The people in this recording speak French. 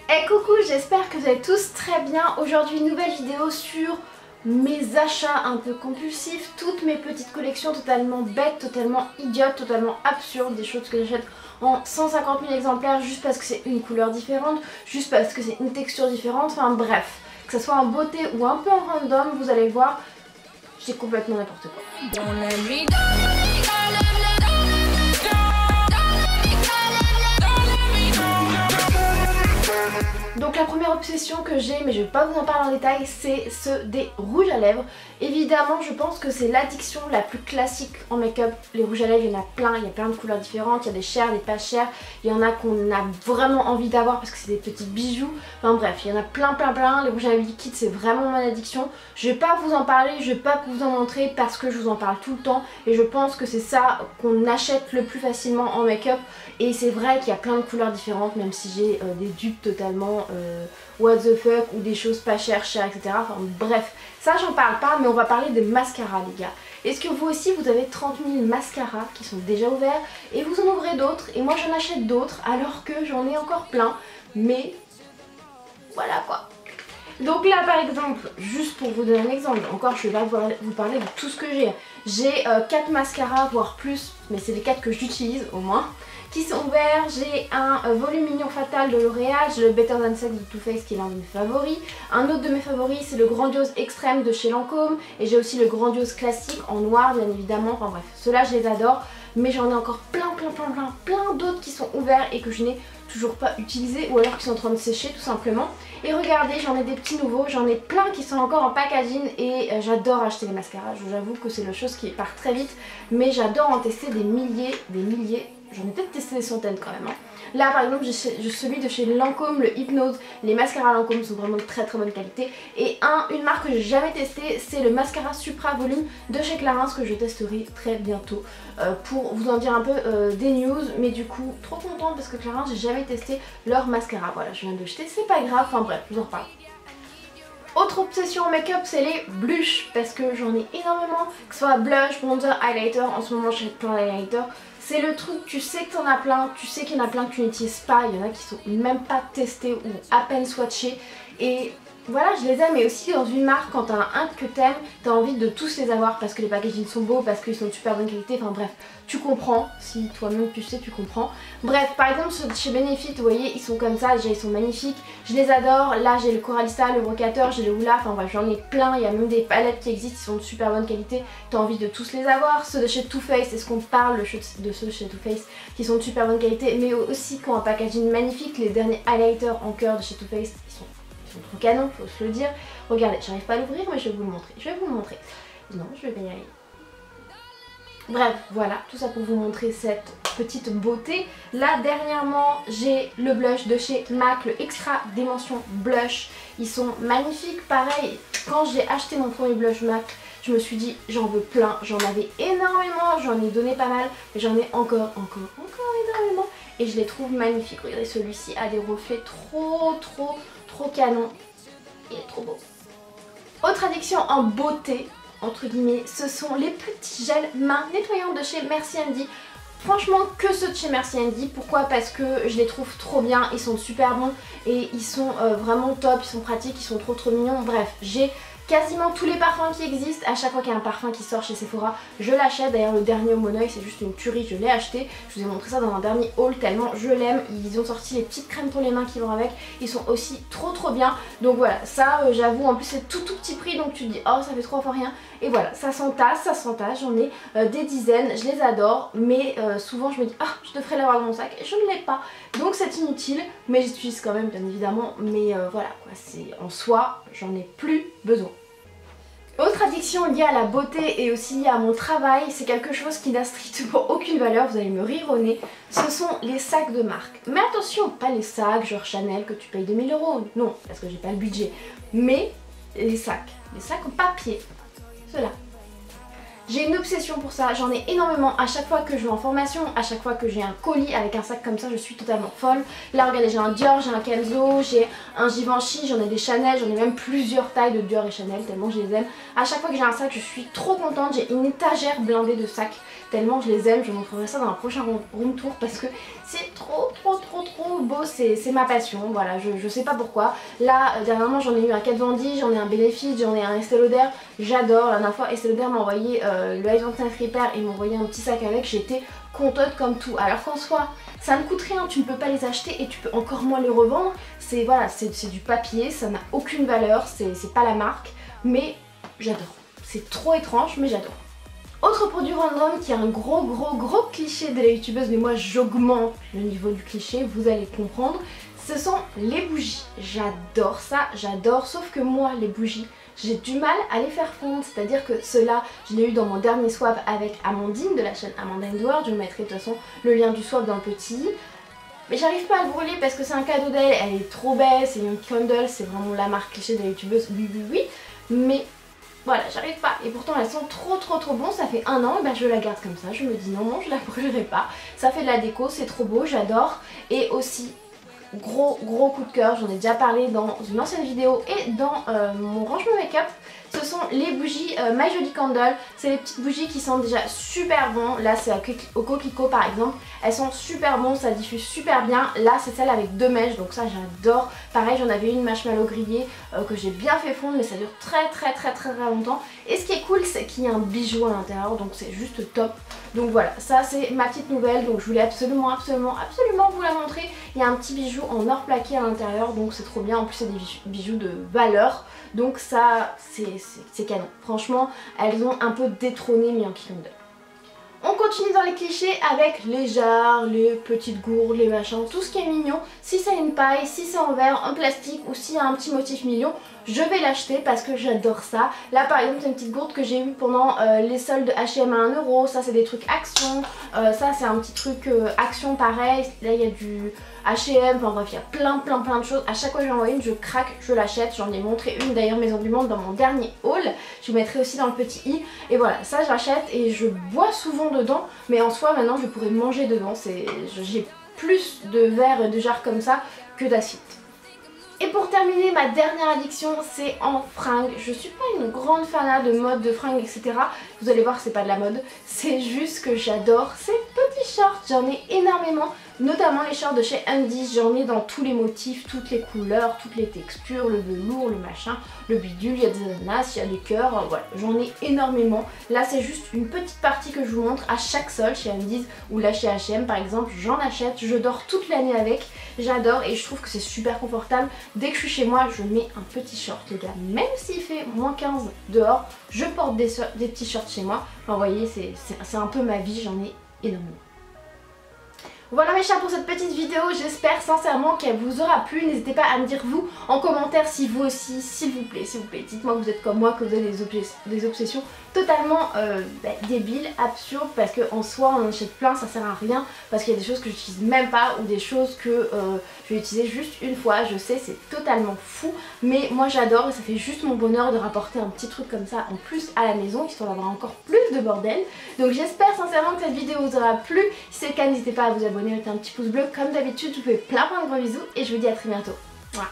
Hey coucou, j'espère que vous allez tous très bien. Aujourd'hui nouvelle vidéo sur mes achats un peu compulsifs, toutes mes petites collections totalement bêtes, totalement idiotes, totalement absurdes, des choses que j'achète en 150 000 exemplaires juste parce que c'est une couleur différente, juste parce que c'est une texture différente, enfin bref, que ce soit en beauté ou un peu en random, vous allez voir, j'ai complètement n'importe quoi. Donc la première obsession que j'ai, mais je vais pas vous en parler en détail, c'est ceux des rouges à lèvres. Évidemment, je pense que c'est l'addiction la plus classique en make-up. Les rouges à lèvres, il y en a plein, il y a plein de couleurs différentes, il y a des chers, des pas chers. Il y en a qu'on a vraiment envie d'avoir parce que c'est des petits bijoux. Enfin bref, il y en a plein. Les rouges à lèvres liquides, c'est vraiment mon addiction. Je vais pas vous en parler, je vais pas vous en montrer parce que je vous en parle tout le temps. Et je pense que c'est ça qu'on achète le plus facilement en make-up. Et c'est vrai qu'il y a plein de couleurs différentes, même si j'ai des dupes totalement what the fuck ou des choses pas chères, etc. Enfin bref, ça j'en parle pas, mais on va parler des mascaras les gars. Est-ce que vous aussi vous avez 30 000 mascaras qui sont déjà ouverts et vous en ouvrez d'autres et moi j'en achète d'autres alors que j'en ai encore plein, mais voilà quoi. Donc là par exemple, juste pour vous donner un exemple, encore je vais pas vous parler de tout ce que j'ai 4 mascaras voire plus, mais c'est les 4 que j'utilise au moins, qui sont ouverts. J'ai un volume mignon fatal de L'Oréal, j'ai le Better Than Sex de Too Faced qui est l'un de mes favoris. Un autre de mes favoris c'est le Grandiose Extrême de chez Lancôme et j'ai aussi le Grandiose Classique en noir bien évidemment, enfin bref, ceux-là je les adore. Mais j'en ai encore plein d'autres qui sont ouverts et que je n'ai toujours pas utilisés ou alors qui sont en train de sécher tout simplement. Et regardez, j'en ai des petits nouveaux, j'en ai plein qui sont encore en packaging et j'adore acheter les mascaras. J'avoue que c'est la chose qui part très vite, mais j'adore en tester des milliers, j'en ai peut-être testé des centaines quand même. Hein. Là par exemple j'ai celui de chez Lancôme, le Hypnose. Les mascaras Lancôme sont vraiment de très bonne qualité. Et une marque que j'ai jamais testé, c'est le mascara Supra Volume de chez Clarins que je testerai très bientôt pour vous en dire un peu des news. Mais du coup trop contente parce que Clarins j'ai jamais testé leur mascara. Voilà, je viens de jeter, c'est pas grave, enfin bref, je vous en reparle. Autre obsession en make-up, c'est les blushs parce que j'en ai énormément, que ce soit blush, bronzer, highlighter. En ce moment j'achète plein d'highlighters. C'est le truc, tu sais que t'en as plein, tu sais qu'il y en a plein que tu n'utilises pas, il y en a qui sont même pas testés ou à peine swatchés. Et voilà, je les aime, mais aussi dans une marque, quand t'as un que t'aimes, t'as envie de tous les avoir parce que les packagings sont beaux, parce qu'ils sont de super bonne qualité, enfin bref, tu comprends, si toi-même tu sais, tu comprends. Bref, par exemple ceux de chez Benefit, vous voyez, ils sont comme ça, déjà ils sont magnifiques, je les adore. Là j'ai le Coralista, le Brocateur, j'ai le Hoola, enfin bref, j'en ai plein, il y a même des palettes qui existent, ils sont de super bonne qualité, t'as envie de tous les avoir. Ceux de chez Too Faced, est-ce qu'on parle de ceux de chez Too Faced qui sont de super bonne qualité, mais aussi qui ont un packaging magnifique. Les derniers highlighters en cœur de chez Too Faced, ils sont trop canon, faut se le dire. Regardez, j'arrive pas à l'ouvrir mais je vais vous le montrer. Non, je vais pas y arriver. Bref, voilà, tout ça pour vous montrer cette petite beauté. Là, dernièrement, j'ai le blush de chez MAC, le Extra Dimension Blush. Ils sont magnifiques, pareil, quand j'ai acheté mon premier blush MAC, je me suis dit j'en veux plein, j'en avais énormément, j'en ai donné pas mal, mais j'en ai encore énormément et je les trouve magnifiques. Regardez, celui-ci a des reflets trop canon, il est trop beau. Autre addiction en beauté, entre guillemets, ce sont les petits gels mains nettoyants de chez Merci Andy. Franchement que ceux de chez Merci Andy, pourquoi? Parce que je les trouve trop bien, ils sont super bons et ils sont vraiment top, ils sont pratiques, ils sont trop mignons. Bref, j'ai quasiment tous les parfums qui existent. À chaque fois qu'il y a un parfum qui sort chez Sephora, je l'achète. D'ailleurs le dernier au Moneuil c'est juste une tuerie, je l'ai acheté. Je vous ai montré ça dans un dernier haul tellement je l'aime. Ils ont sorti les petites crèmes pour les mains qui vont avec, ils sont aussi trop bien. Donc voilà, ça j'avoue, en plus c'est tout petit prix, donc tu te dis oh ça fait 3 fois rien. Et voilà, ça s'entasse, j'en ai des dizaines, je les adore. Mais souvent je me dis ah je devrais l'avoir dans mon sac et je ne l'ai pas. Donc c'est inutile, mais j'utilise quand même bien évidemment. Mais voilà quoi, c'est en soi j'en ai plus besoin. Autre addiction liée à la beauté et aussi liée à mon travail, c'est quelque chose qui n'a strictement aucune valeur, vous allez me rire au nez, ce sont les sacs de marque. Mais attention, pas les sacs genre Chanel que tu payes 2000 €, non, parce que j'ai pas le budget. Mais les sacs en papier, ceux-là. J'ai une obsession pour ça, j'en ai énormément. À chaque fois que je vais en formation, à chaque fois que j'ai un colis avec un sac comme ça, je suis totalement folle. Là regardez, j'ai un Dior, j'ai un Kenzo, j'ai un Givenchy, j'en ai des Chanel, j'en ai même plusieurs tailles de Dior et Chanel tellement je les aime. À chaque fois que j'ai un sac, je suis trop contente, j'ai une étagère blindée de sacs tellement je les aime. Je vous montrerai ça dans un prochain room tour parce que c'est trop beau, c'est ma passion, voilà, je sais pas pourquoi. Là dernièrement j'en ai eu un Kat Von D, j'en ai un Benefit, j'en ai un Estée Lauder, j'adore. La dernière fois Estée Lauder m'a envoyé le Ice 29 Repair et m'a envoyé un petit sac avec, j'étais contente comme tout. Alors qu'en soi ça ne coûte rien, tu ne peux pas les acheter et tu peux encore moins les revendre. C'est voilà, c'est du papier, ça n'a aucune valeur, c'est pas la marque, mais j'adore. C'est trop étrange mais j'adore. Autre produit random qui est un gros cliché de la youtubeuse, mais moi j'augmente le niveau du cliché, vous allez comprendre, ce sont les bougies. J'adore ça, j'adore, sauf que moi les bougies, j'ai du mal à les faire fondre, c'est-à-dire que ceux-là, je l'ai eu dans mon dernier swap avec Amandine de la chaîne Amanda & World, je vous mettrai de toute façon le lien du swap dans le petit i. Mais j'arrive pas à le brûler parce que c'est un cadeau d'elle, elle est trop belle, c'est une candle, c'est vraiment la marque cliché de la youtubeuse, oui, mais voilà, j'arrive pas. Et pourtant elles sont trop bon, ça fait 1 an, et ben je la garde comme ça, je me dis non, je la brûlerai pas. Ça fait de la déco, c'est trop beau, j'adore. Et aussi, gros coup de cœur, j'en ai déjà parlé dans une ancienne vidéo et dans mon rangement make-up. Ce sont les bougies My Jolly Candle. C'est les petites bougies qui sentent déjà super bon. Là c'est au coquelicot par exemple. Elles sont super bon, ça diffuse super bien. Là c'est celle avec 2 mèches, donc ça j'adore. Pareil, j'en avais une marshmallow grillée que j'ai bien fait fondre, mais ça dure très longtemps. Et ce qui est cool, c'est qu'il y a un bijou à l'intérieur, donc c'est juste top. Donc voilà, ça c'est ma petite nouvelle, donc je voulais absolument vous la montrer. Il y a un petit bijou en or plaqué à l'intérieur, donc c'est trop bien. En plus c'est des bijoux de valeur, donc ça c'est canon. Franchement, elles ont un peu détrôné Yankee Candle. On continue dans les clichés avec les jarres, les petites gourdes, les machins, tout ce qui est mignon. Si c'est une paille, si c'est en verre, en plastique ou s'il y a un petit motif mignon, je vais l'acheter parce que j'adore ça. Là par exemple c'est une petite gourde que j'ai eue pendant les soldes H&M à 1 €. Ça c'est des trucs Action. Ça c'est un petit truc Action pareil. Là il y a du H&M, enfin bref il y a plein de choses. À chaque fois que j'en vois une je craque, je l'achète. J'en ai montré une d'ailleurs Maison du Monde dans mon dernier haul. Je vous mettrai aussi dans le petit i. Et voilà, ça j'achète et je bois souvent dedans. Mais en soi maintenant je pourrais manger dedans. J'ai plus de verres et de jarres comme ça que d'assiettes. Et pour terminer, ma dernière addiction, c'est en fringues. Je suis pas une grande fanat de mode, de fringues, etc. Vous allez voir, c'est pas de la mode. C'est juste que j'adore ces petits shorts. J'en ai énormément, notamment les shorts de chez Undies. J'en ai dans tous les motifs, toutes les couleurs, toutes les textures, le velours, le machin, le bidule. Il y a des ananas, il y a des cœurs, voilà. J'en ai énormément. Là, c'est juste une petite partie que je vous montre à chaque sol chez Undies ou là chez H&M par exemple. J'en achète, je dors toute l'année avec. J'adore et je trouve que c'est super confortable. Dès que je suis chez moi, je mets un petit short, les gars. Même s'il fait moins 15 dehors, je porte des petits shorts chez moi. Enfin, vous voyez, c'est un peu ma vie, j'en ai énormément. Voilà mes chers pour cette petite vidéo, j'espère sincèrement qu'elle vous aura plu. N'hésitez pas à me dire vous en commentaire si vous aussi, s'il vous plaît, dites-moi que vous êtes comme moi, que vous avez des obsessions totalement débiles, absurdes, parce qu'en soi on en achète plein, ça sert à rien, parce qu'il y a des choses que j'utilise même pas, ou des choses que je vais utiliser juste une fois. Je sais, c'est totalement fou, mais moi j'adore et ça fait juste mon bonheur de rapporter un petit truc comme ça en plus à la maison, histoire d'avoir encore plus de bordel. Donc j'espère sincèrement que cette vidéo vous aura plu. Si c'est le cas, n'hésitez pas à vous abonner, mettez un petit pouce bleu comme d'habitude. Je vous fais plein de gros bisous et je vous dis à très bientôt. Mouah.